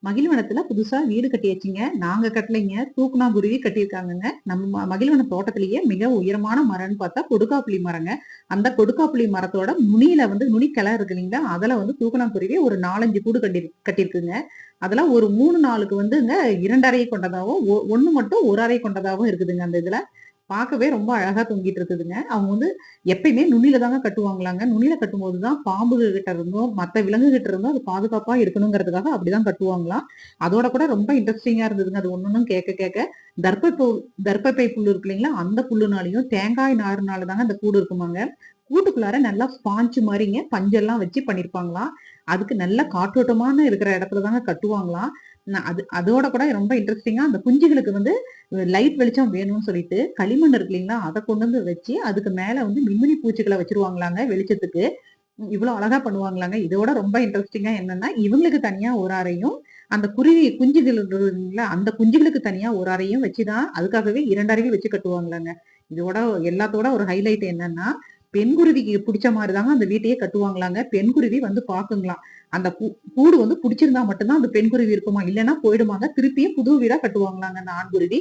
மகிழ்வனத்துல புதுசா வீடு கட்டியாச்சுங்க. நாங்க கட்டலைங்க. தூக்கணாங்குருவி கட்டியிருக்காங்கங்க. நம்ம மகிழ்வன தோட்டத்திலேயே மிக உயரமான மரம்ன்னு பார்த்தா கொடுக்காப்புளி மரங்க. அந்த கொடுக்காப்புளி மரத்தோட நுனியில வந்து நுனிக்கிளை இருக்கு இல்லைங்களா? அதுல வந்து தூக்கணாங்குருவி ஒரு 4, 5 கூடு கட்டியிருக்குங்க. அதுல ஒரு 3, 4க்கு வந்துங்க 2 அறை கொண்டதாவும், 1 மட்டும் 1 அறை கொண்டதாவும் இருக்குதுங்க அந்த இதுல. பார்க்கவே ரொம்ப அழகா தொங்கிட்டு இருக்குதுங்க. அவங்க வந்து எப்பயுமே நுனியில தாங்க கட்டுவாங்களாங்க. நுனியில கட்டும்போது தான் பாம்புகள் கிட்ட இருந்தும், மத்த விலங்கு கிட்ட இருந்தும் அது பாதுகாப்பா இருக்கணுங்கிறதுக்காக அப்படிதான் கட்டுவாங்களாம். அதோட கூட ரொம்ப இன்ட்ரெஸ்டிங்கா இருந்ததுங்க. அது ஒண்ணொண்ணும் கேட்க கேட்க. தர்ப்பப்பை புல்லு இருக்கு இல்லைங்களா? அந்த புல்லுனாலயும், தேங்காய் நாருனால தாங்க அந்த கூடு இருக்குமாங்க. கூட்டுக்குள்ளார நல்லா ஸ்பாஞ்ச் மாரிங்க பஞ்செல்லாம் வச்சு பண்ணியிருப்பாங்களாம். அதுக்கு நல்ல காற்றோட்டமான இருக்கிற இடத்துல தாங்க கட்டுவாங்களாம். அதோட கூட ரொம்ப இன்ட்ரெஸ்டிங்கா அந்த குஞ்சுகளுக்கு வந்து லைட் வெளிச்சம் வேணும்னு சொல்லிட்டு களிமண் இருக்கு இல்லைங்களா? அத கொண்டு வந்து வச்சு அதுக்கு மேல வந்து மின்மினி பூச்சிகள வச்சுருவாங்களாங்க வெளிச்சத்துக்கு. இவ்வளோ அழகா பண்ணுவாங்களாங்க. இதோட ரொம்ப இன்ட்ரெஸ்டிங்கா என்னன்னா, இவங்களுக்கு தனியா ஒரு அறையும், அந்த குருவி குஞ்சுகள் இருக்குங்களா? அந்த குஞ்சுகளுக்கு தனியா ஒரு அறையும் வச்சு தான் அதுக்காகவே 2 அறைகள் வச்சு கட்டுவாங்களாங்க. இதோட எல்லாத்தோட ஒரு ஹைலைட் என்னன்னா, பெண் குருவிக்கு புடிச்ச மாரி தாங்க அந்த வீட்டையே கட்டுவாங்களாங்க. பெண் குருவி வந்து பாக்குங்களாம். அந்த கூடு வந்து புடிச்சிருந்தா மட்டும் தான் அந்த பெண் குருவி இருக்குமா, இல்லன்னா போயிடுமாங்க. திருப்பியும் புது வீடா கட்டுவாங்களாங்க அந்த ஆண் குருவி.